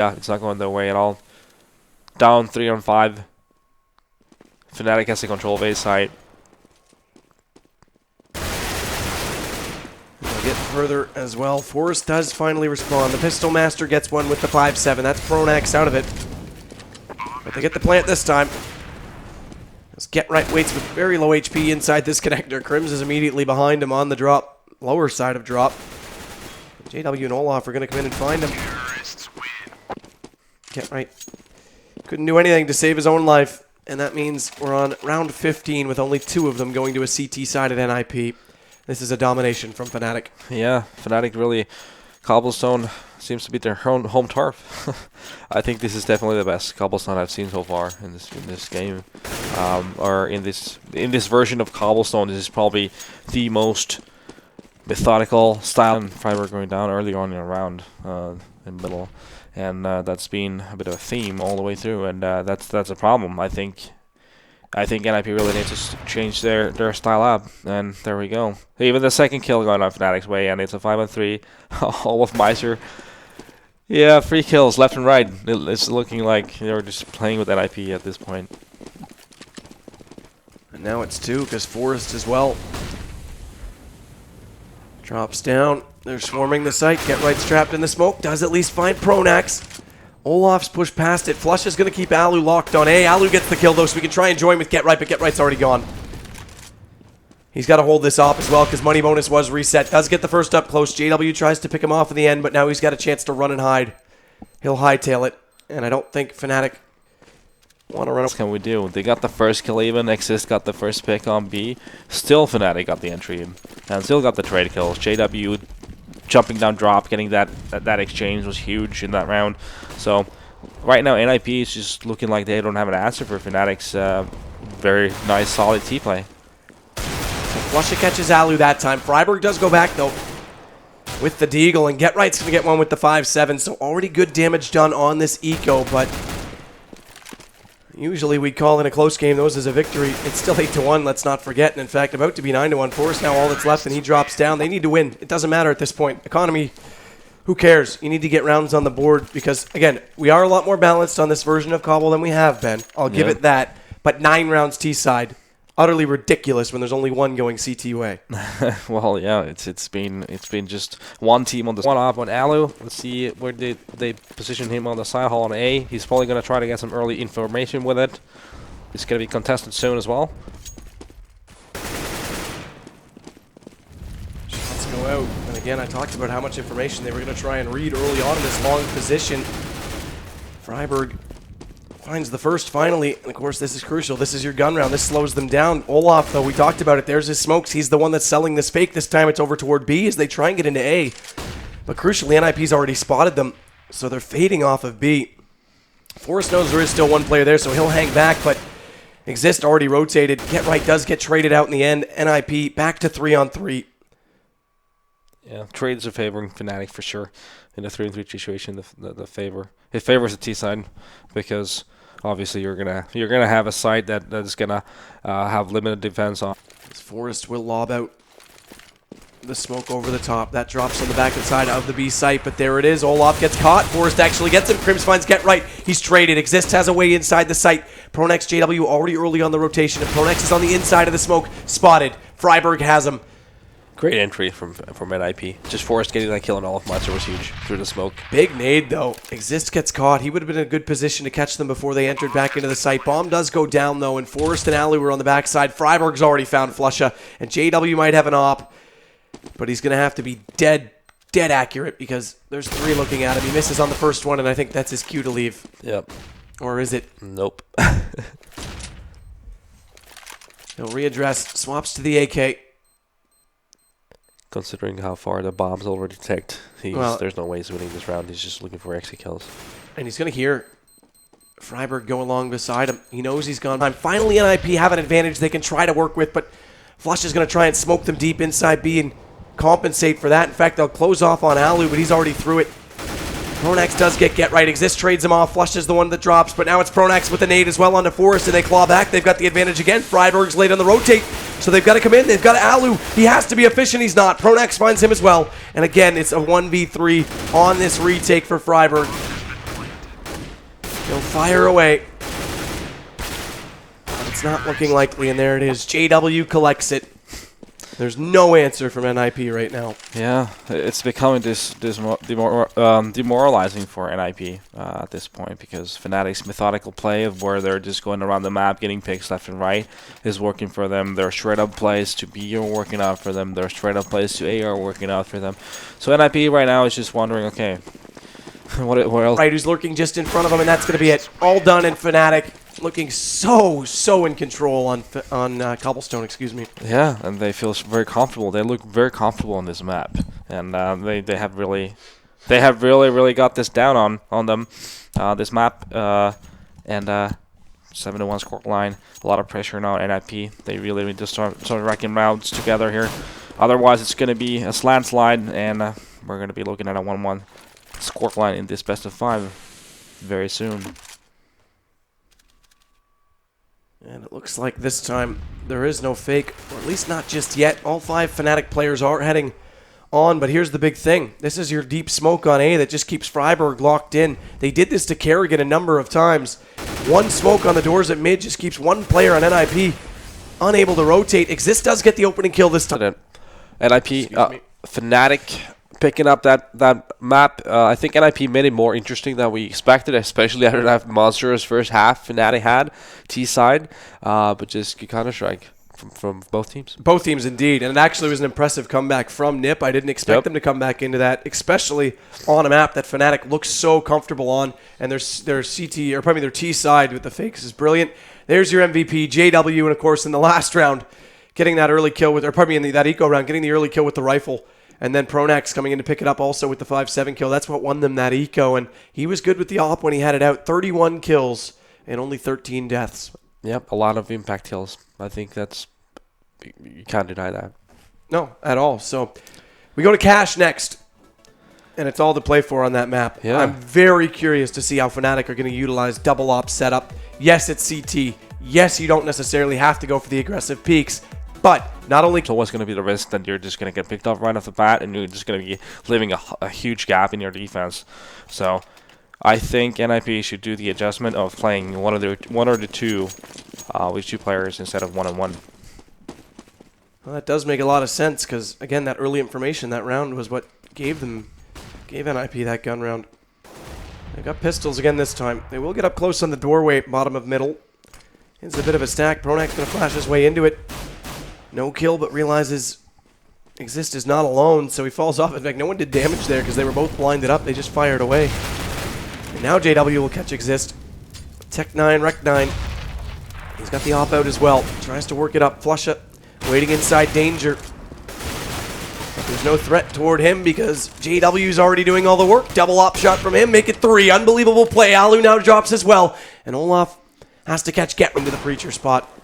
Yeah, it's not going their way at all. Down 3 on 5. Fnatic has the control of A side. We'll get further as well. Forest does finally respond. The Pistol Master gets one with the 5-7. That's Pronax out of it. But they get the plant this time. As Get Right waits with very low HP inside this connector. Crims is immediately behind him on the drop. Lower side of drop. JW and Olaf are going to come in and find him. Get Right couldn't do anything to save his own life. And that means we're on round 15 with only 2 of them going to a CT side at NIP. This is a domination from Fnatic. Yeah, Fnatic really, Cobblestone seems to be their home turf. I think this is definitely the best Cobblestone I've seen so far in this game, or in this version of Cobblestone. This is probably the most methodical style. And Freiburg going down early on in the round, in the middle, and that's been a bit of a theme all the way through, and that's a problem. I think NIP really needs to change their style up, and there we go. Even the second kill going on Fnatic's way, and it's a 5-on-3. All of Meiser. Yeah, 3 kills left and right. It's looking like they're just playing with NIP at this point. And now it's 2 because Forest as well drops down. They're swarming the site. Get Right's trapped in the smoke. Does at least find Pronax. Olaf's pushed past it. Flush is going to keep Alu locked on A. Alu gets the kill, though, so we can try and join with Get Right, but Get Right's already gone. He's got to hold this off as well, because money bonus was reset. Does get the first up close. JW tries to pick him off in the end, but now he's got a chance to run and hide. He'll hightail it, and I don't think Fnatic want to run up. What can we do? They got the first kill even. Exist got the first pick on B. Still Fnatic got the entry, and still got the trade kills. JW jumping down drop, getting that exchange was huge in that round. So right now NIP is just looking like they don't have an answer for Fnatic's very nice solid T play. Flusha catches Alu that time. Freiburg does go back though with the Deagle, and Get Right's going to get one with the 5-7. So already good damage done on this eco, but usually we'd call in a close game those as a victory. It's still 8-1, let's not forget. And in fact, about to be 9-1. Forest now all that's left, and he drops down. They need to win. It doesn't matter at this point. Economy, who cares? You need to get rounds on the board because, again, we are a lot more balanced on this version of Cobble than we have been. I'll give it that. But 9 rounds T-side, utterly ridiculous when there's only 1 going CT way. Well, yeah, it's been just one team on the one up on Alu. Let's see where they position him on the side hall on A. He's probably gonna try to get some early information with it. It's gonna be contested soon as well. Shots go out, and again, I talked about how much information they were gonna try and read early on in this long position. Freiburg finds the first finally, and of course this is crucial. This is your gun round. This slows them down. Olaf, though, we talked about it. There's his smokes. He's the one that's selling this fake. This time it's over toward B as they try and get into A. But crucially, NIP's already spotted them, so they're fading off of B. Forrest knows there is still 1 player there, so he'll hang back, but Exist already rotated. Get Right does get traded out in the end. NIP back to 3-on-3. Yeah, trades are favoring Fnatic for sure. In a 3-on-3 situation, it favors the T side because obviously you're gonna have a side that is gonna have limited defense on. Forrest will lob out the smoke over the top. That drops on the back side of the B site, but there it is. Olaf gets caught. Forrest actually gets him. Crims finds Get Right. He's traded. Exist has a way inside the site. Pronax JW already early on the rotation, and Pronax is on the inside of the smoke. Spotted. Freiburg has him. Great entry from NIP. Just Forrest getting that kill on all of Monster was huge through the smoke. Big nade, though. Exist gets caught. He would have been in a good position to catch them before they entered back into the site. Bomb does go down, though, and Forrest and Alu were on the backside. Freiburg's already found Flusha, and JW might have an op, but he's going to have to be dead accurate because there's 3 looking at him. He misses on the first one, and I think that's his cue to leave. Yep. Or is it? Nope. He'll readdress. Swaps to the AK. Considering how far the bomb's already ticked, there's no way he's winning this round. He's just looking for exit kills. And he's going to hear Freiburg go along beside him. He knows he's gone. Finally, NIP have an advantage they can try to work with, but Flush is going to try and smoke them deep inside B and compensate for that. In fact, they'll close off on Alu, but he's already through it. Pronax does get right. Exist trades him off. Flush is the one that drops, but now it's Pronax with a nade as well onto Forrest, and they claw back. They've got the advantage again. Freiburg's late on the rotate, so they've got to come in. They've got Alu. He has to be efficient. He's not. Pronax finds him as well, and again, it's a 1v3 on this retake for Freiburg. They'll fire away. But it's not looking likely, and there it is. JW collects it. There's no answer from NIP right now. Yeah, it's becoming demoralizing for NIP at this point, because Fnatic's methodical play of where they're just going around the map, getting picks left and right, is working for them. Their straight-up plays to B are working out for them. Their straight-up plays to A are working out for them. So NIP right now is just wondering, okay, what else? Right, who's lurking just in front of them, and that's going to be it. All done in Fnatic. Looking so in control on Cobblestone, excuse me. Yeah, and they feel very comfortable. They look very comfortable on this map, and they have really got this down on them, this map, and 7-1 score line. A lot of pressure now on NIP. They really need to start racking rounds together here. Otherwise, it's going to be a landslide, and we're going to be looking at a 1-1 score line in this best of 5 very soon. And it looks like this time there is no fake, or at least not just yet. All 5 Fnatic players are heading on, but here's the big thing. This is your deep smoke on A that just keeps Freiburg locked in. They did this to Kerrigan a number of times. One smoke on the doors at mid just keeps one player on NIP unable to rotate. Exist does get the opening kill this time. NIP, Fnatic picking up that map. I think NIP made it more interesting than we expected, especially after that monstrous first half Fnatic had T-side, but just Counter-Strike from both teams. Both teams indeed, and it actually was an impressive comeback from NIP. I didn't expect them to come back into that, especially on a map that Fnatic looks so comfortable on, and their CT, or probably their T-side with the fakes is brilliant. There's your MVP, JW, and of course in the last round, getting that early kill with, or pardon me, in that eco round, getting the early kill with the rifle. And then Pronax coming in to pick it up also with the 5-7 kill. That's what won them that eco. And he was good with the op when he had it out. 31 kills and only 13 deaths. Yep, a lot of impact kills. I think that's... You can't deny that. No, at all. So we go to Cash next. And it's all to play for on that map. Yeah. I'm very curious to see how Fnatic are going to utilize double op setup. Yes, it's CT. Yes, you don't necessarily have to go for the aggressive peaks. But not only... So what's going to be the risk that you're just going to get picked up right off the bat and you're just going to be leaving a huge gap in your defense. So I think NIP should do the adjustment of playing one or the two with 2 players instead of 1-on-1. Well, that does make a lot of sense because, again, that early information, that round was what gave NIP that gun round. They got pistols again this time. They will get up close on the doorway, bottom of middle. It's a bit of a stack. Pronak's going to flash his way into it. No kill, but realizes Exist is not alone, so he falls off. In fact, no one did damage there because they were both blinded up. They just fired away. And now JW will catch Exist. Tech 9, Rec 9. He's got the op out as well. Tries to work it up. Flush it. Waiting inside danger. But there's no threat toward him because JW's already doing all the work. Double op shot from him. Make it 3. Unbelievable play. Alu now drops as well. And Olaf has to catch Getwin to the Preacher spot.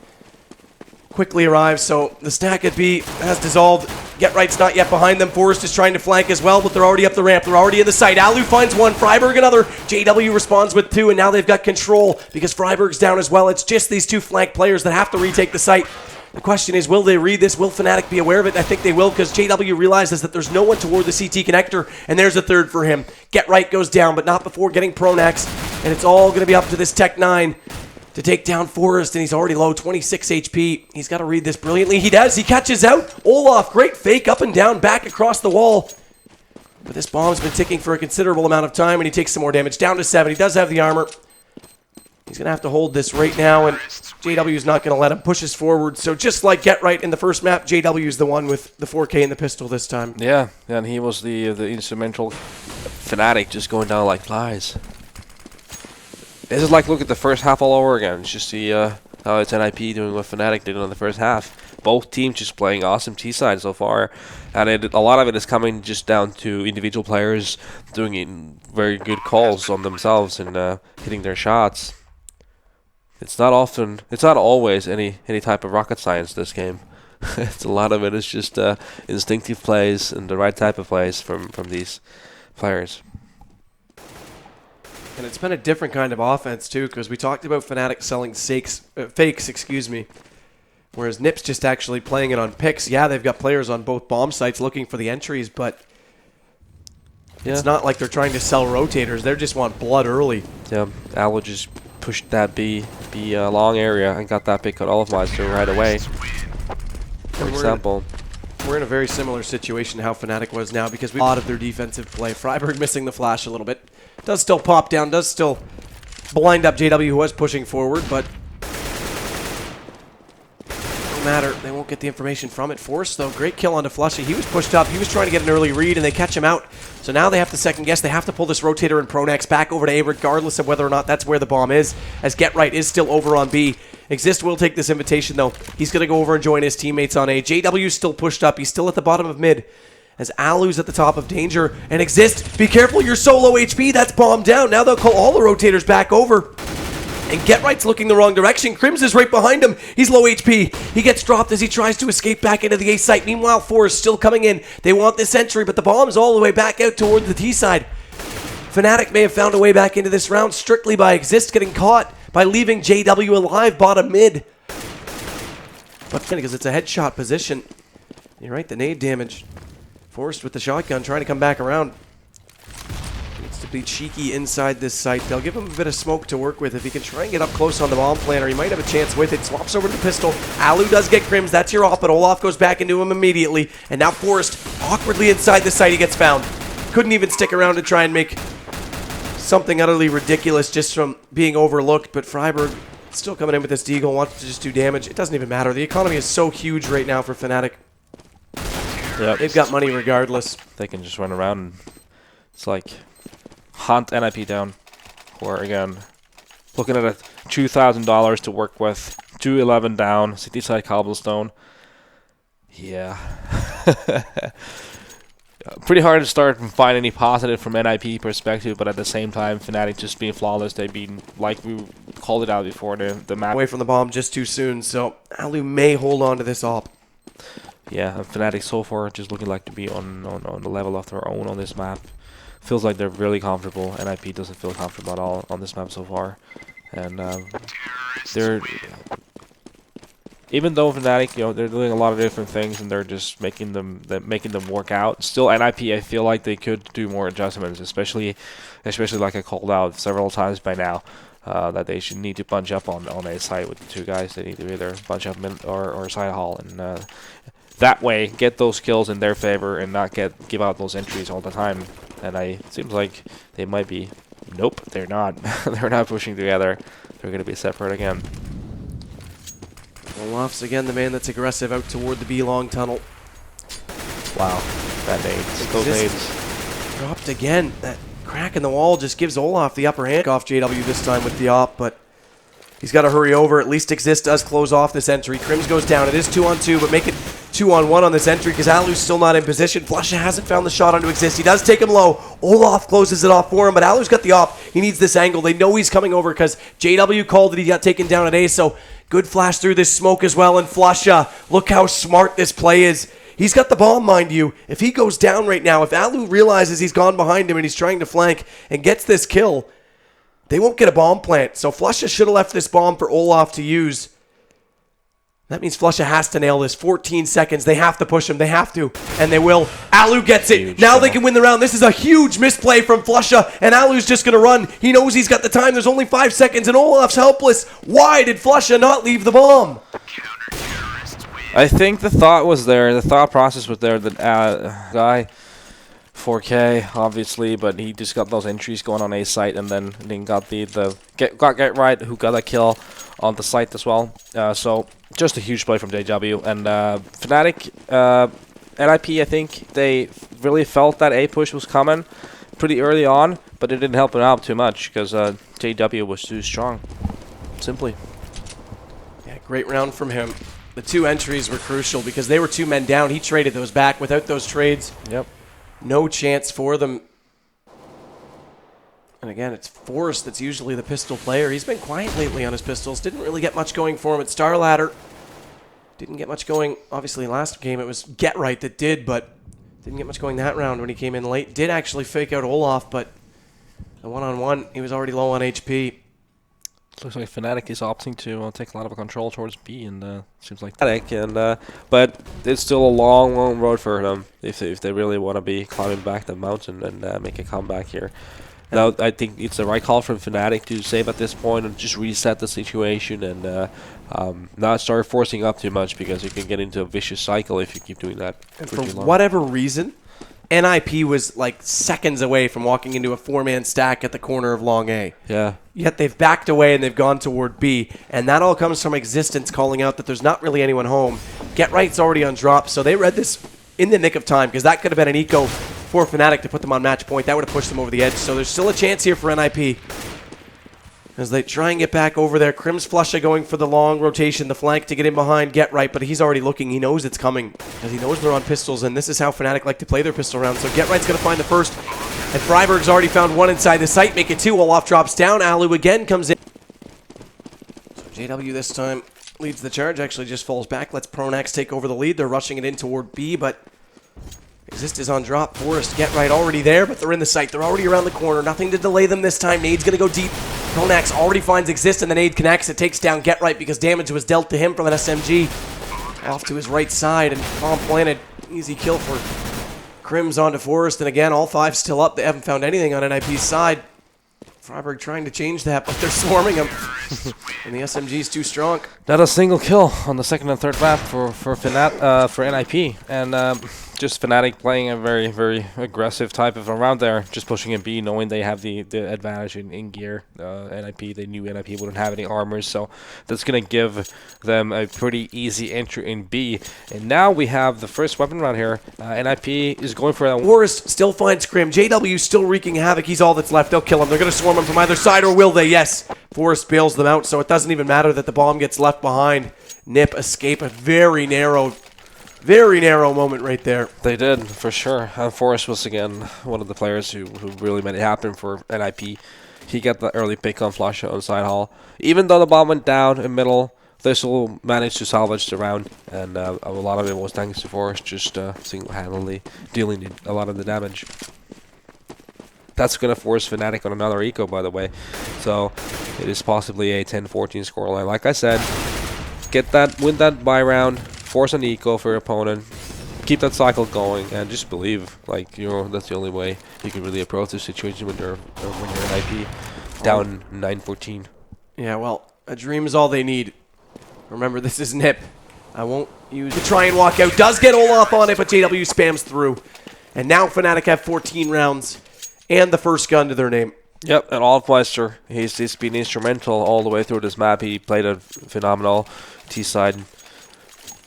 Quickly arrives, so the stack at B has dissolved. Get Right's not yet behind them. Forrest is trying to flank as well, but they're already up the ramp. They're already in the site. Alu finds 1, Freiburg another. JW responds with 2, and now they've got control because Freiburg's down as well. It's just these 2 flank players that have to retake the site. The question is, will they read this? Will Fnatic be aware of it? I think they will because JW realizes that there's no one toward the CT connector, and there's a 3rd for him. Get Right goes down, but not before getting Pronax, and it's all going to be up to this Tech 9 to take down Forrest, and he's already low, 26 HP. He's got to read this brilliantly. He does. He catches out. Olaf, great fake up and down, back across the wall. But this bomb's been ticking for a considerable amount of time, and he takes some more damage. Down to 7. He does have the armor. He's going to have to hold this right now, and JW's not going to let him. Pushes forward. So just like Get Right in the first map, JW's the one with the 4K and the pistol this time. Yeah, and he was the instrumental Fnatic just going down like flies. This is like, look at the first half all over again. It's just see how it's NIP doing what Fnatic did in the first half. Both teams just playing awesome T-side so far. And a lot of it is coming just down to individual players doing very good calls on themselves and hitting their shots. It's not always any type of rocket science this game. It's a lot of it is just instinctive plays and the right type of plays from these players. And it's been a different kind of offense, too, because we talked about Fnatic selling fakes, whereas NIP's just actually playing it on picks. Yeah, they've got players on both bomb sites looking for the entries, but it's not like they're trying to sell rotators. They just want blood early. Yeah, Allo just pushed that B long area and got that big cut Olofmeister right away. For example. We're in a very similar situation to how Fnatic was now because we a lot of their defensive play. Freiburg missing the flash a little bit. Does still pop down, does still blind up JW, who was pushing forward, but no matter. They won't get the information from it. Force, though, great kill onto Flushy. He was pushed up. He was trying to get an early read, and they catch him out. So now they have to second guess. They have to pull this rotator and Pronex back over to A, regardless of whether or not that's where the bomb is, as Get Right is still over on B. Exist will take this invitation, though. He's going to go over and join his teammates on A. JW's still pushed up. He's still at the bottom of mid, as Alu's at the top of danger. And Exist, be careful, you're so low HP. That's bombed down. Now they'll call all the rotators back over. And Get Right's looking the wrong direction. Crims is right behind him. He's low HP. He gets dropped as he tries to escape back into the A site. Meanwhile, 4 is still coming in. They want this entry, but the bomb is all the way back out toward the T side. Fnatic may have found a way back into this round strictly by Exist getting caught by leaving JW alive bottom mid. But because it's a headshot position. You're right, the nade damage. Forced with the shotgun, trying to come back around. Needs to be cheeky inside this site. They'll give him a bit of smoke to work with. If he can try and get up close on the bomb planter, he might have a chance with it. Swaps over to the pistol. Alu does get Crims. That's your off, but Olaf goes back into him immediately. And now Forrest, awkwardly inside the site, he gets found. Couldn't even stick around to try and make something utterly ridiculous just from being overlooked, but Freiburg still coming in with this deagle, wants to just do damage. It doesn't even matter. The economy is so huge right now for Fnatic. Yep. They've got money regardless. They can just run around and it's like hunt NIP down. Or again, looking at a $2,000 to work with, 211 down, city side cobblestone. Yeah. Pretty hard to start and find any positive from NIP perspective, but at the same time, Fnatic just being flawless. They've been, like we called it out before, the map Away from the bomb just too soon, so Alu may hold on to this op. Yeah, and Fnatic so far just looking like to be on the level of their own on this map. Feels like they're really comfortable. NIP doesn't feel comfortable at all on this map so far, and they're. Even though Fnatic, they're doing a lot of different things and they're just making them work out. Still, NIP, I feel like they could do more adjustments, especially like I called out several times by now, that they should need to bunch up on a site with the two guys. They need to either bunch up mid or side hall, and that way get those kills in their favor and not give out those entries all the time. And it seems like they might be. Nope, they're not. They're not pushing together. They're going to be separate again. Olaf's again the man that's aggressive out toward the B-long tunnel. Wow, that nades. Those nades. Dropped again. That crack in the wall just gives Olaf the upper hand. Off JW this time with the op, but he's got to hurry over. At least Exist does close off this entry. Crims goes down. It is 2-on-2, but make it 2-on-1 on this entry because Alu's still not in position. Flusha hasn't found the shot onto Exist. He does take him low. Olaf closes it off for him, but Alu's got the op. He needs this angle. They know he's coming over because JW called that he got taken down at A, so good flash through this smoke as well. And Flusha, look how smart this play is. He's got the bomb, mind you. If he goes down right now, if Alu realizes he's gone behind him and he's trying to flank and gets this kill, they won't get a bomb plant. So Flusha should have left this bomb for Olaf to use. That means Flusha has to nail this. 14 seconds. They have to push him. They have to. And they will. Alu gets it. Huge now they can win the round. This is a huge misplay from Flusha. And Alu's just going to run. He knows he's got the time. There's only 5 seconds. And Olaf's helpless. Why did Flusha not leave the bomb? I think the thought was there. The thought process was there. That guy, 4K, obviously, but he just got those entries going on A site, and then got get right, who got a kill on the site as well. So just a huge play from JW. And Fnatic, NIP, I think they really felt that A push was coming pretty early on, but it didn't help them out too much because JW was too strong. Simply. Yeah, great round from him. The 2 entries were crucial because they were 2 men down. He traded those back. Without those trades, Yep. no chance for them. And again, it's Forrest that's usually the pistol player. He's been quiet lately on his pistols. Didn't really get much going for him at Star Ladder. Didn't get much going. Obviously, last game it was Get Right that did, but didn't get much going that round when he came in late. Did actually fake out Olaf, but the one-on-one, he was already low on HP. Looks like Fnatic is opting to take a lot of control towards B, and seems like Fnatic, and but it's still a long, long road for them if they really want to be climbing back the mountain and make a comeback here. Now, I think it's the right call from Fnatic to save at this point and just reset the situation and not start forcing up too much, because you can get into a vicious cycle if you keep doing that And for for too long. whatever reason, NIP was like seconds away from walking into a 4-man stack at the corner of Long A. Yeah. Yet they've backed away and they've gone toward B. And that all comes from Existence calling out that there's not really anyone home. Get Right's already on drop, so they read this in the nick of time, because that could have been an eco for Fnatic to put them on match point. That would have pushed them over the edge. So there's still a chance here for NIP as they try and get back over there. Crim's Flusha going for the long rotation, the flank to get in behind Get Right, but he's already looking. He knows it's coming because he knows they're on pistols, and this is how Fnatic like to play their pistol round. So Get Right's going to find the first, and Freiburg's already found one inside the site. Make it two. Olaf drops down. Alu again comes in. So JW this time leads the charge. Actually just falls back. Lets Pronax take over the lead. They're rushing it in toward B, but Exist is on drop. Forest, Get Right already there, but they're in the site. They're already around the corner. Nothing to delay them this time. Nade's going to go deep. Pronax already finds Exist, and the nade connects. It takes down Get Right because damage was dealt to him from an SMG. Off to his right side, and bomb planted. Easy kill for Crims onto Forest, and again, all five still up. They haven't found anything on NIP's side. Freiburg trying to change that, but they're swarming him. And the SMG's too strong. Not a single kill on the second and third map for NIP, and just Fnatic playing a very, very aggressive type of around there, just pushing in B, knowing they have the advantage in gear. NIP, they knew NIP wouldn't have any armors, so that's going to give them a pretty easy entry in B. And now we have the first weapon round here. NIP is going for that. Forrest still finds Crim. JW still wreaking havoc. He's all that's left. They'll kill him. They're going to swarm him from either side, or will they? Yes. Forrest bails them out, so it doesn't even matter that the bomb gets left behind. Nip escape a very narrow moment right there. They did, for sure. And Forrest was, again, one of the players who really made it happen for NIP. He got the early pick on Flusha on side hall. Even though the bomb went down in middle, they still managed to salvage the round. And a lot of it was thanks to Forrest just single-handedly dealing a lot of the damage. That's going to force Fnatic on another eco, by the way. So it is possibly a 10-14 scoreline. Like I said, win that buy round, force an eco for your opponent, keep that cycle going, and just believe, like, that's the only way you can really approach this situation when you're an IP down 9-14. Yeah, well, a dream is all they need. Remember, this is Nip. I won't use to try and walk out. Does get Olaf on it, but JW spams through. And now Fnatic have 14 rounds and the first gun to their name. Yep, and Olafmeister, he's been instrumental all the way through this map. He played a phenomenal T-side.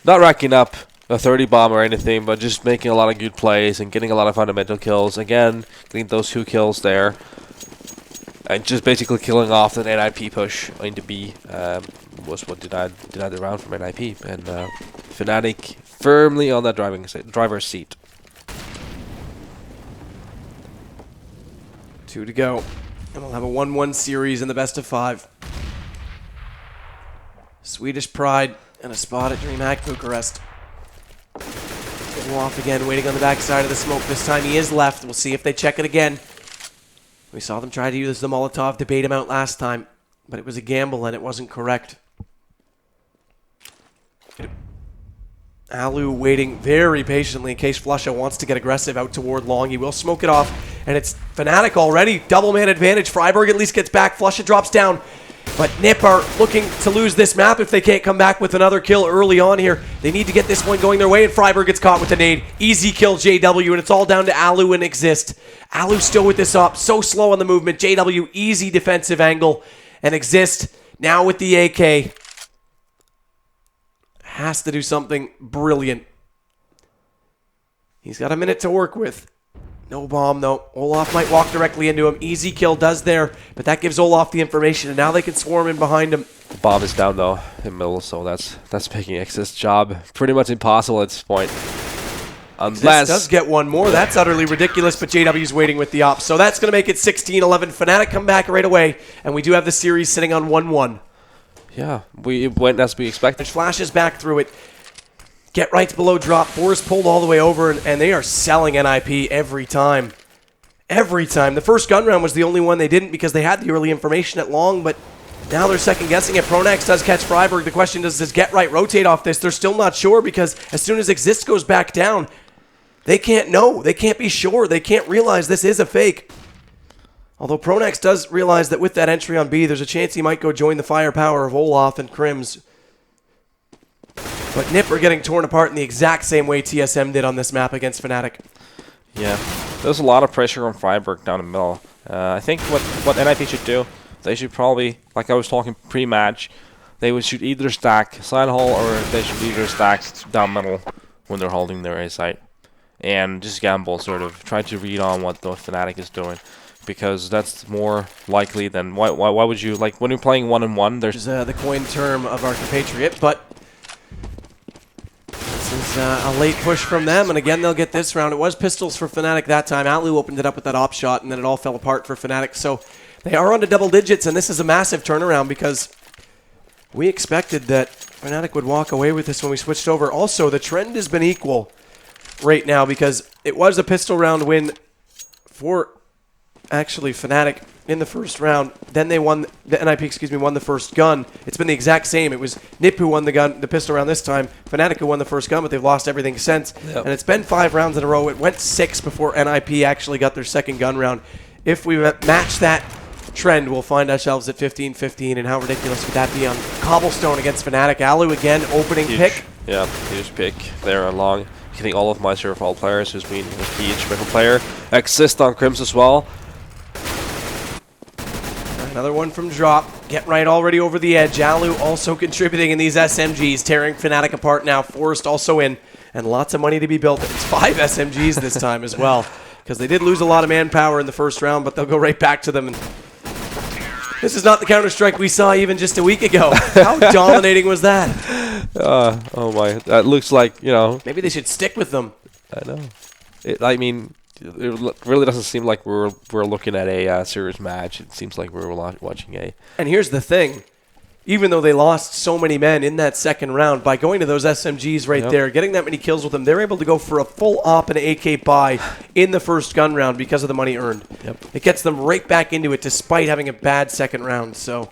Not racking up a 30 bomb or anything, but just making a lot of good plays and getting a lot of fundamental kills. Again, getting those 2 kills there. And just basically killing off the NIP push into B was what denied the round from NIP. And Fnatic firmly on that driver's seat. 2 to go. And we'll have a 1-1 series in the best of 5. Swedish Pride and a spot at DreamHack Bucharest. Go off again, waiting on the backside of the smoke. This time he is left. We'll see if they check it again. We saw them try to use the Molotov to bait him out last time, but it was a gamble and it wasn't correct. Alu waiting very patiently in case Flusha wants to get aggressive out toward long. He will smoke it off, and it's Fnatic already. Double man advantage. Freiburg at least gets back. Flusha drops down. But Nip are looking to lose this map if they can't come back with another kill early on here. They need to get this one going their way, and Freiburg gets caught with a nade. Easy kill, JW, and it's all down to Alu and Exist. Alu still with this up, so slow on the movement. JW, easy defensive angle, and Exist now with the AK. Has to do something brilliant. He's got a minute to work with. No bomb, though. Olaf might walk directly into him. Easy kill does there, but that gives Olaf the information, and now they can swarm in behind him. The bomb is down, though, in middle, so that's making Exist's job pretty much impossible at this point. Unless This does get one more. That's utterly ridiculous, but JW's waiting with the op. So that's going to make it 16-11. Fnatic come back right away, and we do have the series sitting on 1-1. Yeah, it went as we expected. Flashes back through it. Get Right's below drop. Forrest pulled all the way over, and they are selling NIP every time. Every time. The first gun round was the only one they didn't because they had the early information at long, but now they're second-guessing it. Pronax does catch Freiburg. The question is, does Get Right rotate off this? They're still not sure because as soon as Exist goes back down, they can't know. They can't be sure. They can't realize this is a fake. Although Pronax does realize that with that entry on B, there's a chance he might go join the firepower of Olaf and Crims. But Nip are getting torn apart in the exact same way TSM did on this map against Fnatic. Yeah, there's a lot of pressure on Freiburg down the middle. I think what NIP should do, they should probably, like I was talking pre-match, they should either stack side hall or they should either stack down middle when they're holding their A site. And just gamble, sort of, try to read on what the Fnatic is doing. Because that's more likely than why would you, like, when you're playing 1-on-1, there's the coin term of our compatriot, but this is a late push from them, and again they'll get this round. It was pistols for Fnatic that time. Alu opened it up with that op shot, and then it all fell apart for Fnatic. So they are on to double digits, and this is a massive turnaround because we expected that Fnatic would walk away with this when we switched over. Also, the trend has been equal right now because it was a pistol round win for actually Fnatic in the first round. Then they won, the NIP, won the first gun. It's been the exact same. It was Nip who won the pistol round this time, Fnatic who won the first gun, but they've lost everything since. Yep. And it's been 5 rounds in a row. It went 6 before NIP actually got their second gun round. If we match that trend, we'll find ourselves at 15-15, and how ridiculous would that be on Cobblestone against Fnatic? Alu again, opening pick. Yeah, huge pick there along. Hitting all of my all players who's been a key instrumental player. Assist on Crims as well. Another one from Drop. Get right already over the edge. Alu also contributing in these SMGs, tearing Fnatic apart now. Forrest also in, and lots of money to be built. It's 5 SMGs this time as well, because they did lose a lot of manpower in the first round, but they'll go right back to them. And this is not the Counter-Strike we saw even just a week ago. How dominating was that? Oh my, that looks like, you know. Maybe they should stick with them. I know. I mean, it really doesn't seem like we're looking at a serious match. It seems like we're watching a. And here's the thing. Even though they lost so many men in that second round, by going to those SMGs right there, getting that many kills with them, they're able to go for a full op and AK buy in the first gun round because of the money earned. Yep. It gets them right back into it despite having a bad second round. So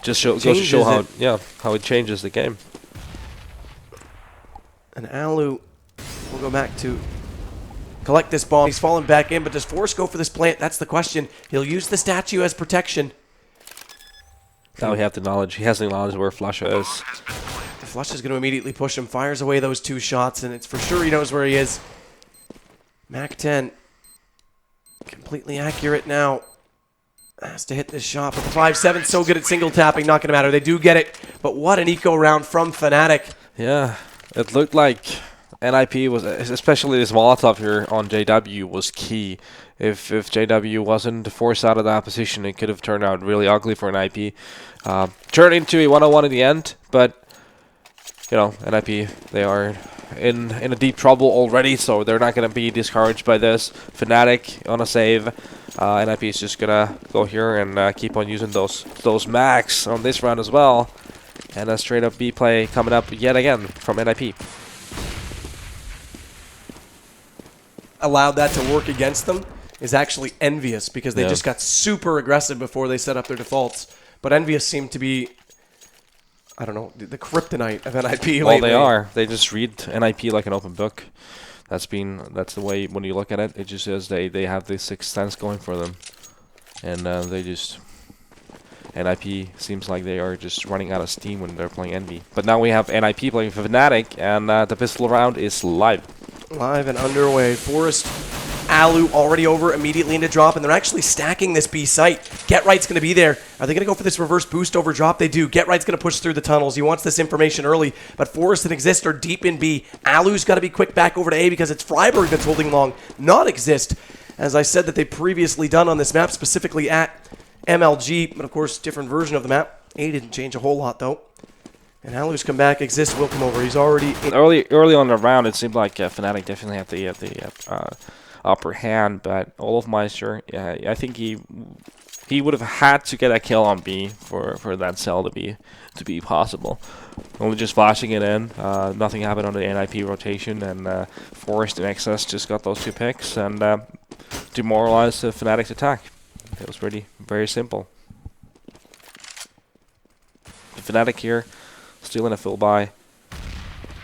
just goes to show how it changes the game. And Alu will go back to collect this bomb. He's fallen back in, but does Forrest go for this plant? That's the question. He'll use the statue as protection. Now we have the knowledge. He has the knowledge where Flusha is. Flush is going to immediately push him, fires away those 2 shots, and it's for sure he knows where he is. Mac 10, completely accurate now. Has to hit this shot, but the 5-7 so good at single tapping, not going to matter. They do get it, but what an eco round from Fnatic. Yeah, it looked like NIP was, especially this Molotov here on JW, was key. If JW wasn't forced out of that position, it could have turned out really ugly for NIP. Turned into a 1-on-1 in the end, but you know, NIP, they are in a deep trouble already, so they're not going to be discouraged by this. Fnatic on a save. NIP is just gonna go here and keep on using those max on this round as well. And a straight up B play coming up yet again from NIP. Allowed that to work against them is actually Envious, because they just got super aggressive before they set up their defaults. But Envious seemed to be, I don't know, the kryptonite of NIP lately. Well, they are. They just read NIP like an open book. That's the way when you look at it. It just is they have this sixth sense going for them, and they just NIP seems like they are just running out of steam when they're playing Envy. But now we have NIP playing for Fnatic, and the pistol round is live. Live and underway. Forrest, Alu already over immediately into drop, and they're actually stacking this B site. Get Right's going to be there. Are they going to go for this reverse boost over drop? They do. Get Right's going to push through the tunnels. He wants this information early, but Forrest and Exist are deep in B. Alu's got to be quick back over to A because it's Freiburg that's holding long, not Exist. As I said that they've previously done on this map, specifically at MLG, but of course, different version of the map. A didn't change a whole lot, though. And Alu's come back. Exist will come over. He's already in. Early on the round, it seemed like Fnatic definitely had the upper hand, but Olofmeister, I think he would have had to get a kill on B for that cell to be possible. Only just flashing it in, nothing happened on the NIP rotation, and Forrest and Excess just got those 2 picks and demoralized the Fnatic's attack. It was very simple. The Fnatic here, still in a full buy.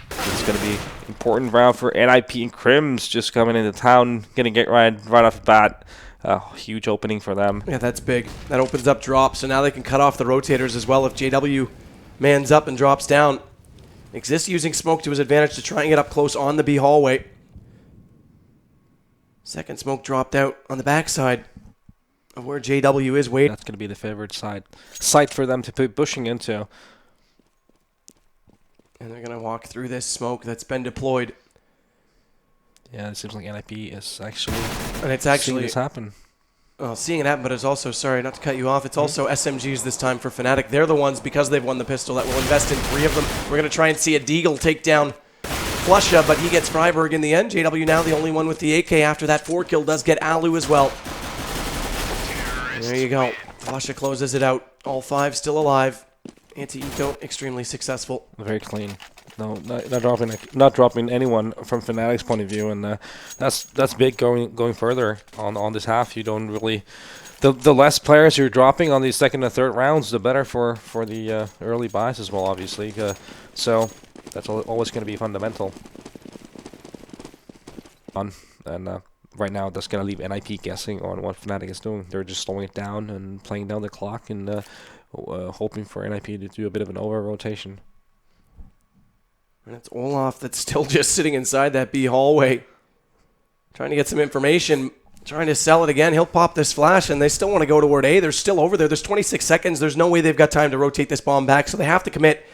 It's going to be important round for NIP and Crims just coming into town, getting Get right off the bat. a huge opening for them. Yeah, that's big. That opens up drop, so now they can cut off the rotators as well if JW mans up and drops down. Exist using smoke to his advantage to try and get up close on the B hallway. Second smoke dropped out on the backside of where JW is waiting. That's going to be the favorite site for them to be pushing into. And they're going to walk through this smoke that's been deployed. Yeah, it seems like NIP is actually seeing this happen. Well, seeing it happen, but it's also, sorry, not to cut you off, it's also SMGs this time for Fnatic. They're the ones, because they've won the pistol, that will invest in 3 of them. We're going to try and see a Deagle take down Flusha, but he gets Freiburg in the end. JW now the only one with the AK after that 4 kill, does get Alu as well. There you go. Flusha closes it out. All 5 still alive. Anti-eco, extremely successful. Very clean. No, not dropping anyone from Fnatic's point of view, and that's big going further on this half. You don't really, the less players you're dropping on these second and third rounds, the better for the early buys as well, obviously. So that's always going to be fundamental. And right now that's going to leave NIP guessing on what Fnatic is doing. They're just slowing it down and playing down the clock and hoping for NIP to do a bit of an over-rotation. And it's Olaf that's still just sitting inside that B hallway. Trying to get some information. Trying to sell it again. He'll pop this flash, and they still want to go toward A. They're still over there. There's 26 seconds. There's no way they've got time to rotate this bomb back, so they have to commit.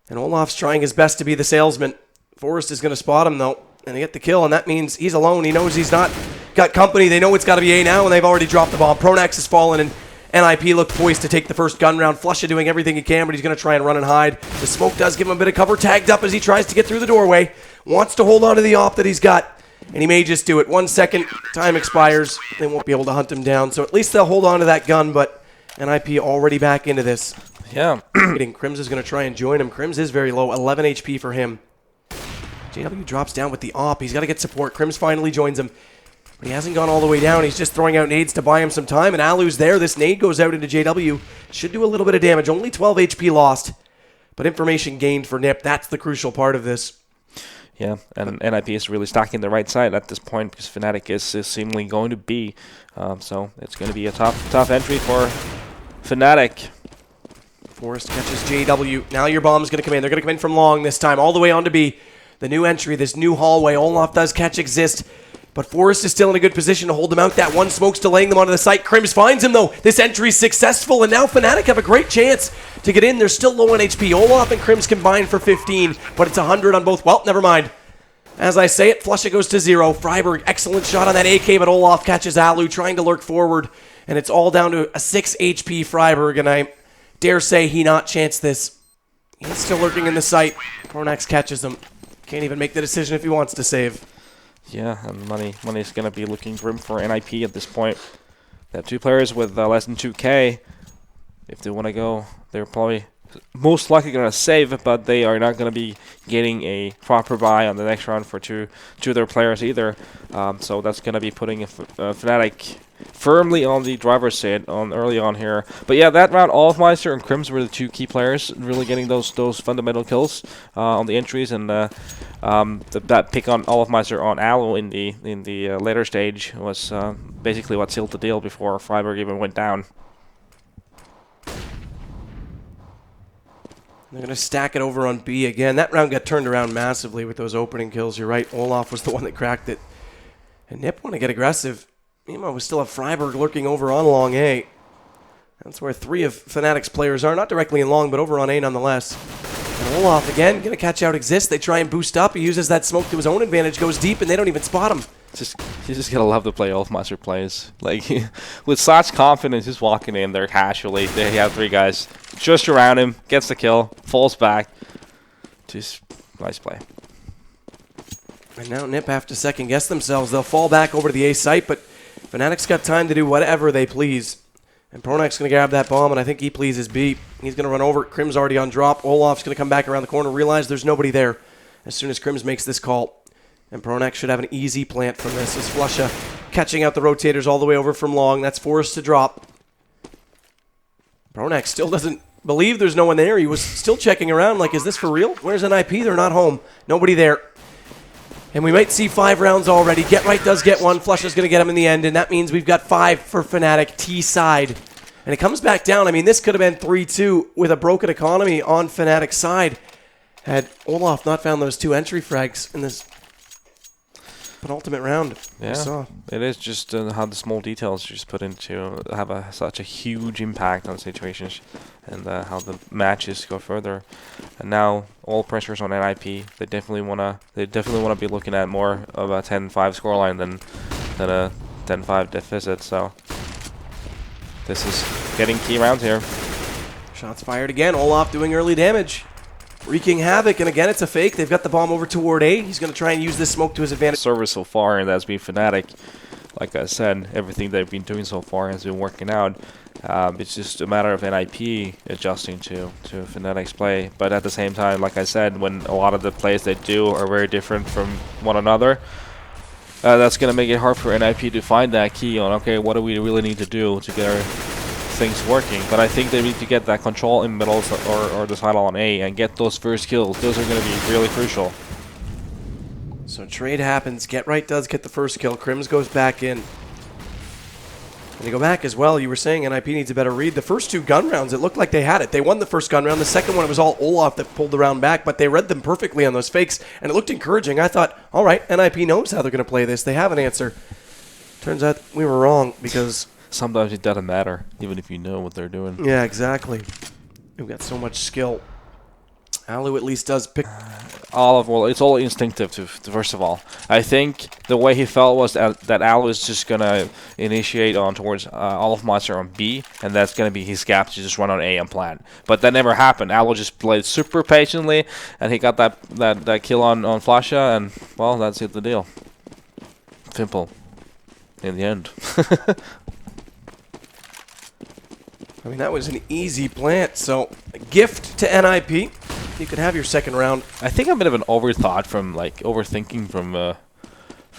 And Olaf's trying his best to be the salesman. Forrest is going to spot him, though. And they get the kill, and that means he's alone. He knows he's not got company. They know it's got to be A now, and they've already dropped the bomb. Pronax has fallen, and NIP look poised to take the first gun round. Flusha doing everything he can, but he's going to try and run and hide. The smoke does give him a bit of cover. Tagged up as he tries to get through the doorway. Wants to hold on to the op that he's got, and he may just do it. 1 second, time expires. They won't be able to hunt him down, so at least they'll hold on to that gun, but NIP already back into this. Yeah. Krims is going to try and join him. Krims is very low, 11 HP for him. JW drops down with the op. He's got to get support. Krims finally joins him. But he hasn't gone all the way down. He's just throwing out nades to buy him some time. And Alu's there. This nade goes out into JW. Should do a little bit of damage. Only 12 HP lost. But information gained for Nip. That's the crucial part of this. Yeah, and NIP is really stacking the right side at this point because Fnatic is seemingly going to be. So it's going to be a tough entry for Fnatic. Forrest catches JW. Now your bomb's going to come in. They're going to come in from long this time. All the way on to B. The new entry, this new hallway. Olaf does catch Exist. But Forrest is still in a good position to hold them out. That one smoke's delaying them onto the site. Krims finds him, though. This entry's successful, and now Fnatic have a great chance to get in. They're still low on HP. Olaf and Krims combined for 15, but it's 100 on both. Well, never mind. As I say it, Flusha goes to 0. Freiburg, excellent shot on that AK, but Olaf catches Alu, trying to lurk forward, and it's all down to a 6 HP Freiburg, and I dare say he not chanced this. He's still lurking in the site. Pronax catches him. Can't even make the decision if he wants to save. Yeah, and money's going to be looking grim for NIP at this point. They have 2 players with less than 2k. If they want to go, they're probably most likely going to save, but they are not going to be getting a proper buy on the next round for two of their players either. So that's going to be putting Fnatic firmly on the driver's seat early on here. But yeah, that round, Olafmeister and Krims were the 2 key players, really getting those fundamental kills on the entries, and that pick on Olafmeister on Alu in the later stage was basically what sealed the deal before Freiburg even went down. They're going to stack it over on B again. That round got turned around massively with those opening kills. You're right, Olaf was the one that cracked it. And Nip want to get aggressive. Meanwhile, we still have Freiburg lurking over on long A. That's where 3 of Fnatic's players are. Not directly in long, but over on A nonetheless. And Olaf again, going to catch out Exist. They try and boost up. He uses that smoke to his own advantage, goes deep, and they don't even spot him. You just gotta love the play Olafmeister plays. Like, with such confidence, he's walking in there casually. They have 3 guys just around him, gets the kill, falls back. Just nice play. And now Nip have to second guess themselves. They'll fall back over to the A site, but Fnatic's got time to do whatever they please. And Pronak's going to grab that bomb, and I think he pleases B. He's going to run over it. Krim's already on drop. Olaf's going to come back around the corner, realize there's nobody there as soon as Krims makes this call. And Pronak should have an easy plant from this as Flusha catching out the rotators all the way over from long. That's forced to drop. Pronak still doesn't believe there's no one there. He was still checking around like, is this for real? Where's NIP? They're not home. Nobody there. And we might see 5 rounds already. Get Right does get one. Flusha's going to get him in the end, and that means we've got 5 for Fnatic T side. And it comes back down. I mean, this could have been 3-2 with a broken economy on Fnatic's side. Had Olaf not found those 2 entry frags in this penultimate round. Yeah, it is just how the small details just put into have such a huge impact on situations, and how the matches go further. And now all pressure's on NIP. They definitely wanna be looking at more of a 10-5 scoreline than a 10-5 deficit. So this is getting key rounds here. Shots fired again. Olaf doing early damage, wreaking havoc, and again it's a fake. They've got the bomb over toward A. He's going to try and use this smoke to his advantage. Service so far, and that's been Fnatic. Like I said, everything they've been doing so far has been working out. It's just a matter of NIP adjusting to Fnatic's play. But at the same time, like I said, when a lot of the plays they do are very different from one another, that's going to make it hard for NIP to find that key on, okay, what do we really need to do to get our things working. But I think they need to get that control in middle or the title on A and get those first kills. Those are going to be really crucial. So trade happens. Get Right does get the first kill. Crims goes back in. And they go back as well. You were saying NIP needs a better read. The first 2 gun rounds, it looked like they had it. They won the first gun round. The second one, it was all Olaf that pulled the round back, but they read them perfectly on those fakes, and it looked encouraging. I thought, all right, NIP knows how they're going to play this. They have an answer. Turns out we were wrong, because sometimes it doesn't matter, even if you know what they're doing. Yeah, exactly. We've got so much skill. Alu at least does pick. Well, it's all instinctive, first of all. I think the way he felt was that Alu is just going to initiate on towards Olafmeister on B, and that's going to be his gap to just run on A and plant. But that never happened. Alu just played super patiently, and he got that kill on Flasha, and, well, that's it, the deal. Simple. In the end. I mean, that was an easy plant, so a gift to NIP. You could have your second round. I think a bit of an overthought from, like, overthinking from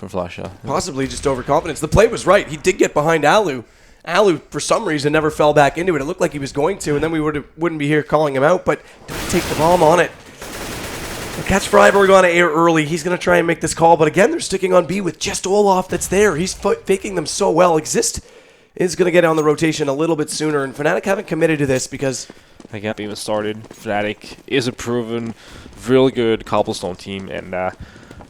Flasha. Possibly just overconfidence. The play was right. He did get behind Alu. Alu, for some reason, never fell back into it. It looked like he was going to, and then we wouldn't be here calling him out, but don't take the bomb on it. We'll catch Freiburg on air early. He's going to try and make this call, but again, they're sticking on B with just Olaf that's there. He's faking them so well. Exist is going to get on the rotation a little bit sooner, and Fnatic haven't committed to this because they haven't even started. Fnatic is a proven, really good cobblestone team, and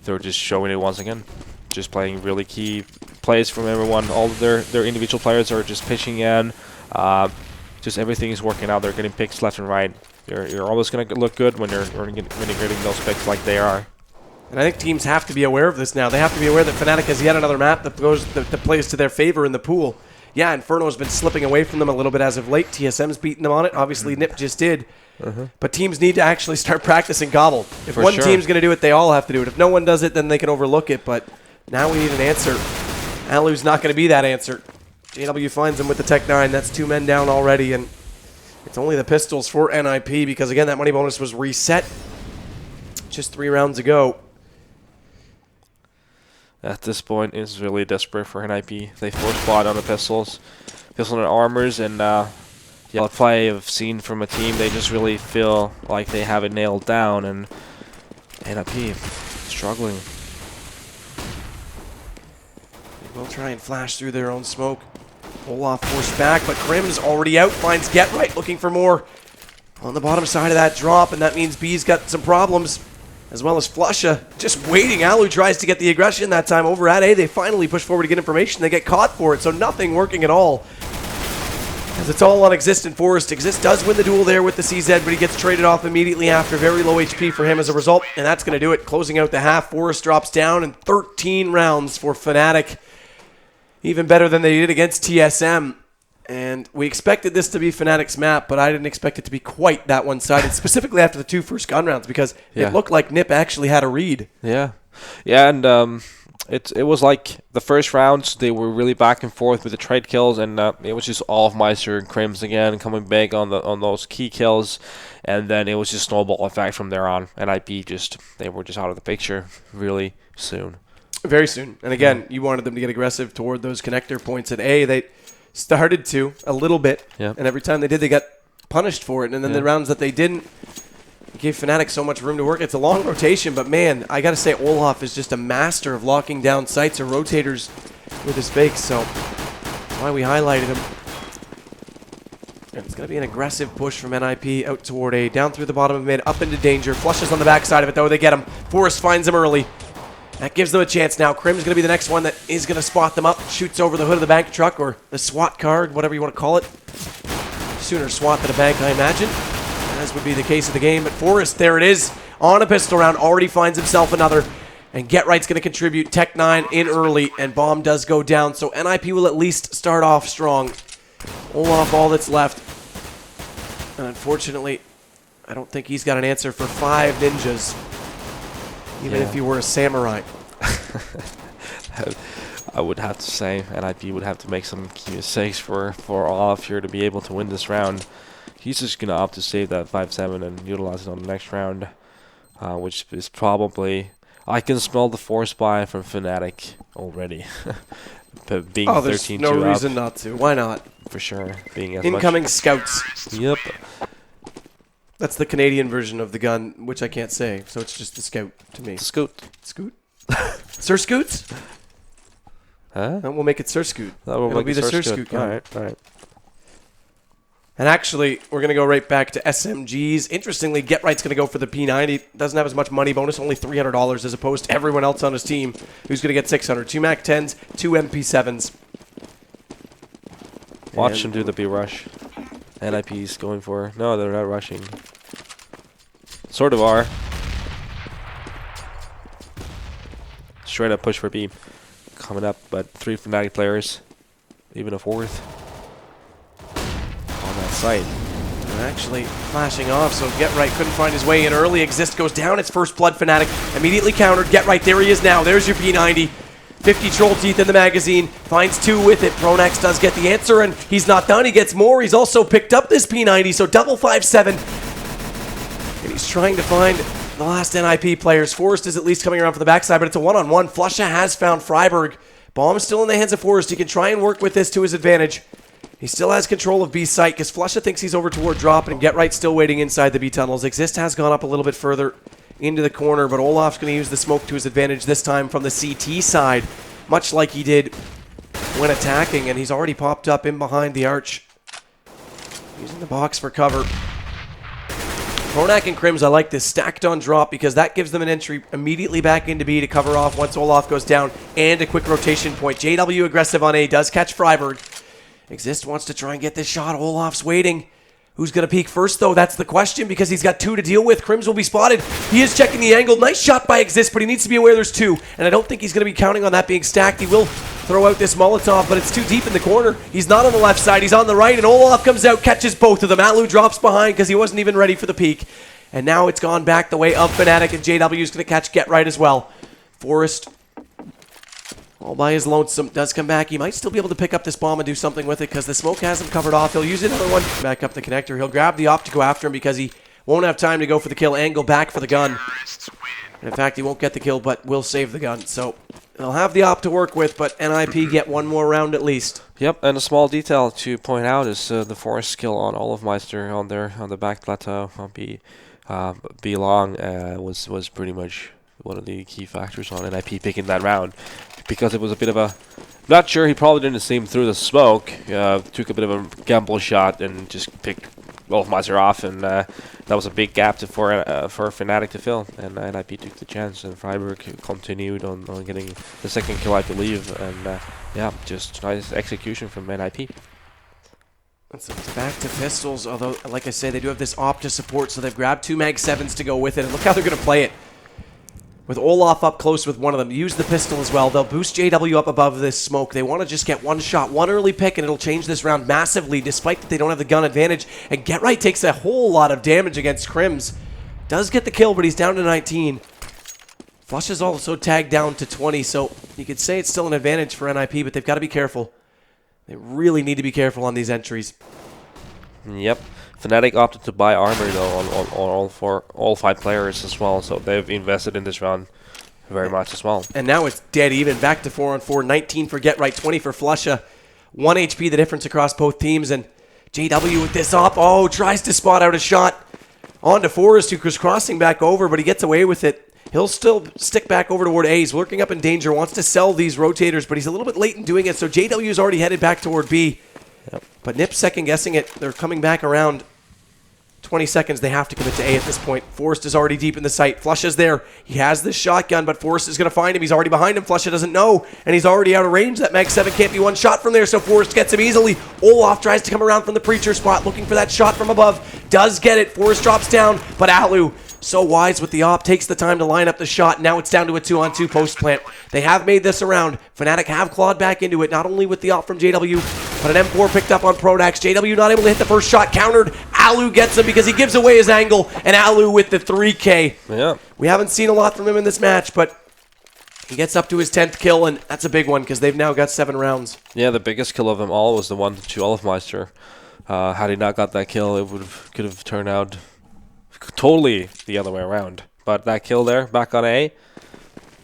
they're just showing it once again. Just playing really key plays from everyone. All of their individual players are just pitching in. Just everything is working out. They're getting picks left and right. You're always going to look good when you're getting those picks like they are. And I think teams have to be aware of this now. They have to be aware that Fnatic has yet another map that plays to their favor in the pool. Yeah, Inferno's been slipping away from them a little bit as of late. TSM's beaten them on it. Obviously, NIP just did. But teams need to actually start practicing Gobble. If one team's going to do it, they all have to do it. If no one does it, then they can overlook it. But now we need an answer. Alu's not going to be that answer. JW finds him with the Tech 9. That's 2 men down already. And it's only the pistols for NIP because, again, that money bonus was reset just 3 rounds ago. At this point, it's really desperate for NIP. They force bought on the pistols and armors, and the play I've seen from a team, they just really feel like they have it nailed down, and NIP struggling. They will try and flash through their own smoke. Olaf forced back, but Krim's already out. Finds Get Right, looking for more on the bottom side of that drop, and that means B's got some problems. As well as Flusha just waiting. Alu tries to get the aggression that time over at A. They finally push forward to get information. They get caught for it, so nothing working at all. As it's all on Exist and Forest. Exist does win the duel there with the CZ, but he gets traded off immediately after. Very low HP for him as a result, and that's going to do it. Closing out the half, Forest drops down, and 13 rounds for Fnatic. Even better than they did against TSM. And we expected this to be Fnatic's map, but I didn't expect it to be quite that one-sided, specifically after the 2 first gun rounds, because it looked like NIP actually had a read. Yeah, and it was like the first rounds, they were really back and forth with the trade kills, and it was just Olafmeister and Krims again coming big on those key kills, and then it was just snowball effect from there on, and NIP they were just out of the picture really soon. Very soon. And again, you wanted them to get aggressive toward those connector points at A. They started to a little bit, and every time they did, they got punished for it. And then the rounds that they didn't, He gave Fnatic so much room to work. It's a long rotation, but man, I gotta say Olaf is just a master of locking down sites or rotators with his fakes, so that's why we highlighted him. And it's going to be an aggressive push from NIP out toward A, down through the bottom of mid, up into danger. Flushes on the backside of it, though. They get him. Forrest finds him early. That gives them a chance now. Krim's going to be the next one that is going to spot them up. Shoots over the hood of the bank truck, or the SWAT card, whatever you want to call it. Sooner SWAT than a bank, I imagine. As would be the case of the game. But Forrest, there it is. On a pistol round, already finds himself another. And Get Right's going to contribute. Tech 9 in early, and Bomb does go down. So NIP will at least start off strong. Olaf, all that's left. And unfortunately, I don't think he's got an answer for 5 ninjas. Even if he were a samurai. I would have to say NIP would have to make some key mistakes for Olaf here to be able to win this round. He's just going to opt to save that 5-7 and utilize it on the next round. Which is probably... I can smell the force buy from Fnatic already. But being 13-2 there's no reason not to. Why not? For sure. Being as Incoming scouts. Yep. That's the Canadian version of the gun, which I can't say, so it's just the scout to me. Scoot. Scoot? Sir Scoots? Huh? And we'll make it Sir Scoot. It'll be the Sir Scoot gun. Alright, alright. And actually, we're going to go right back to SMGs. Interestingly, Get Right's going to go for the P90. Doesn't have as much money bonus, only $300, as opposed to everyone else on his team who's going to get 600. 2 Mac 10s, 2 MP7s. Watch him do the B rush. NIP's going for... No, they're not rushing. Sort of are. Straight up push for B. Coming up, but 3 Fnatic players. Even a 4th. On that site. They're actually flashing off, so Get Right couldn't find his way in early. Exist goes down. It's first blood. Fnatic immediately countered. Get Right, there he is now. There's your P90. 50 troll teeth in the magazine. Finds 2 with it. Pronax does get the answer, and he's not done. He gets more. He's also picked up this P90, so double 5-7. And he's trying to find the last NIP players. Forrest is at least coming around for the backside, but it's a one-on-one. Flusha has found Freiburg. Bomb still in the hands of Forrest. He can try and work with this to his advantage. He still has control of B site because Flusha thinks he's over toward drop, and Get Right still waiting inside the B tunnels. Exist has gone up a little bit further into the corner, but Olaf's going to use the smoke to his advantage this time from the CT side, much like he did when attacking, and he's already popped up in behind the arch. Using the box for cover. Pronac and Krims, I like this stacked on drop because that gives them an entry immediately back into B to cover off once Olaf goes down, and a quick rotation point. JW aggressive on A, does catch Freiburg. Exist wants to try and get this shot. Olaf's waiting. Who's going to peek first, though? That's the question, because he's got 2 to deal with. Krims will be spotted. He is checking the angle. Nice shot by Exist, but he needs to be aware there's 2. And I don't think he's going to be counting on that being stacked. He will throw out this Molotov, but it's too deep in the corner. He's not on the left side. He's on the right, and Olaf comes out, catches both of them. Atlu drops behind because he wasn't even ready for the peek. And now it's gone back the way of Fnatic, and JW is going to catch Get Right as well. Forrest, all by his lonesome, does come back. He might still be able to pick up this bomb and do something with it because the smoke has him covered off. He'll use another one. Back up the connector. He'll grab the op to go after him because he won't have time to go for the kill and go back for the gun. And in fact, he won't get the kill, but will save the gun. So they'll have the op to work with, but NIP get one more round at least. Yep, and a small detail to point out is the force skill on Olafmeister on the back plateau on B long was pretty much one of the key factors on NIP picking that round, because it was a bit of a... Not sure, he probably didn't see him through the smoke, took a bit of a gamble shot and just picked Olafmeister off, and that was a big gap for Fnatic to fill, and NIP took the chance, and Freiburg continued on getting the second kill, I believe, and yeah, just nice execution from NIP. So it's back to pistols, although, like I say, they do have this op to support, so they've grabbed 2 Mag 7s to go with it, and look how they're going to play it. With Olaf up close with one of them, use the pistol as well. They'll boost JW up above this smoke. They want to just get one shot, one early pick, and it'll change this round massively, despite that they don't have the gun advantage. And Get Right takes a whole lot of damage against Krims. Does get the kill, but he's down to 19. Flush is also tagged down to 20, so you could say it's still an advantage for NIP, but they've got to be careful. They really need to be careful on these entries. Yep. Fnatic opted to buy armor though on all 5 players as well, so they've invested in this round very much as well. And now it's dead even, back to 4-on-4, 19 for Get Right, 20 for Flusha. 1 HP the difference across both teams, and JW with this op, tries to spot out a shot. On to Forrest, who's crossing back over, but he gets away with it. He'll still stick back over toward A. He's lurking up in danger, wants to sell these rotators, but he's a little bit late in doing it, so JW is already headed back toward B. Yep. But Nip's second-guessing it. They're coming back around 20 seconds. They have to commit to A at this point. Forrest is already deep in the site. Flusha's there. He has this shotgun, but Forrest is going to find him. He's already behind him. Flusha doesn't know, and he's already out of range. That Mag 7 can't be one shot from there, so Forrest gets him easily. Olaf tries to come around from the Preacher spot, looking for that shot from above. Does get it. Forrest drops down, but Alu, so wise with the op, takes the time to line up the shot. Now it's down to a 2-on-2 post plant. They have made this around. Fnatic have clawed back into it, not only with the op from JW, but an M4 picked up on Prodax. JW not able to hit the first shot, countered. Alu gets him because he gives away his angle, and Alu with the 3K. Yeah. We haven't seen a lot from him in this match, but he gets up to his 10th kill, and that's a big one because they've now got 7 rounds. Yeah, the biggest kill of them all was the one to Olafmeister. Had he not got that kill, it could have turned out totally the other way around. But that kill there, back on A,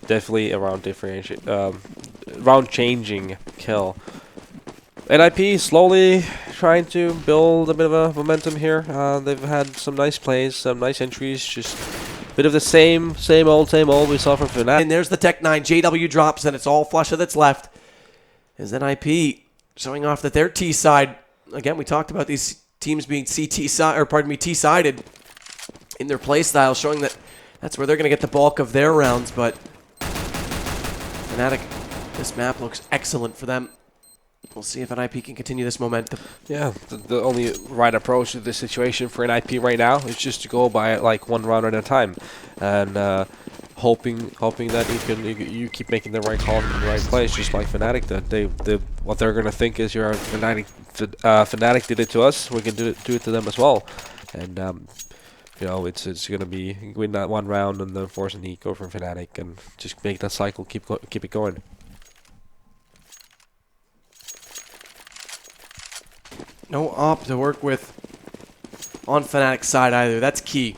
definitely a round-changing kill. NIP slowly trying to build a bit of a momentum here. They've had some nice plays, some nice entries, just a bit of the same old we saw from Fnatic. And there's the Tech 9. JW drops, and it's all Flusha that's left. Is NIP showing off that they're T-side. Again, we talked about these teams being T-sided in their play style, showing that that's where they're going to get the bulk of their rounds. But Fnatic, this map looks excellent for them. We'll see if NIP can continue this momentum. Yeah, the only right approach to this situation for NIP right now is just to go by it like one round at a time, and hoping that you keep making the right call in the right place, just like Fnatic did. What they're gonna think is you're Fnatic did it to us, we can do it to them as well, and you know, it's gonna be win that one round and then force an eco from Fnatic and just make that cycle keep it going. No op to work with on Fnatic's side either. That's key.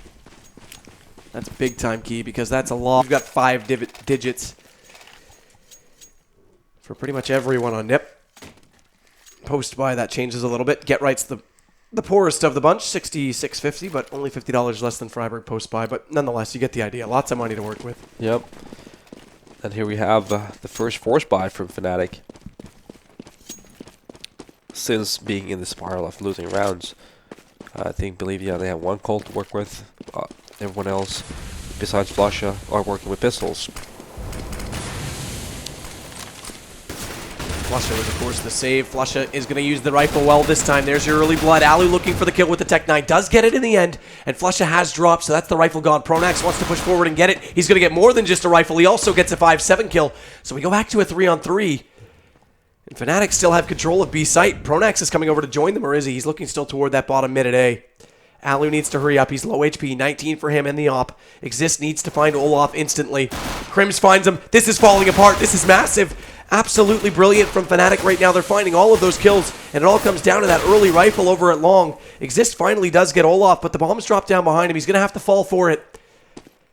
That's big time key because that's a lot. We've got 5 digits for pretty much everyone on NIP. Post buy, that changes a little bit. Get right's the poorest of the bunch, $66.50, but only $50 less than Freiburg post buy. But nonetheless, you get the idea. Lots of money to work with. Yep. And here we have the first force buy from Fnatic since being in the spiral of losing rounds. Believe they have one Colt to work with. Everyone else, besides Flusha, are working with pistols. Flusha was, of course, the save. Flusha is going to use the rifle well this time. There's your early blood. Alu looking for the kill with the Tech 9. Does get it in the end, and Flusha has dropped, so that's the rifle gone. Pronax wants to push forward and get it. He's going to get more than just a rifle. He also gets a 5-7 kill. So we go back to a 3-on-3. And Fnatic still have control of B site. Pronax is coming over to join them, or is he? He's looking still toward that bottom mid at A. Alu needs to hurry up. He's low HP, 19 for him and the op. Exist needs to find Olaf instantly. Crims finds him. This is falling apart. This is massive. Absolutely brilliant from Fnatic right now. They're finding all of those kills, and it all comes down to that early rifle over at Long. Exist finally does get Olaf, but the bombs drop down behind him. He's going to have to fall for it.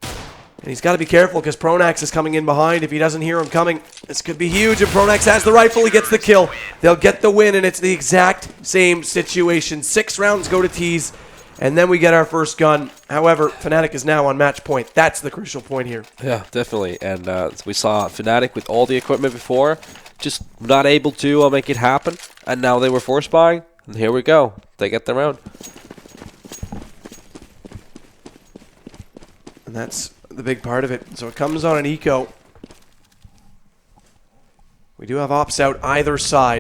And he's got to be careful because Pronax is coming in behind. If he doesn't hear him coming, this could be huge. And Pronax has the rifle. He gets the kill. They'll get the win, and it's the exact same situation. 6 rounds go to T's. And then we get our first gun. However, Fnatic is now on match point. That's the crucial point here. Yeah, definitely. And we saw Fnatic with all the equipment before, just not able to make it happen. And now they were force buying. And here we go. They get the round. And that's the big part of it. So it comes on an eco. We do have ops out either side.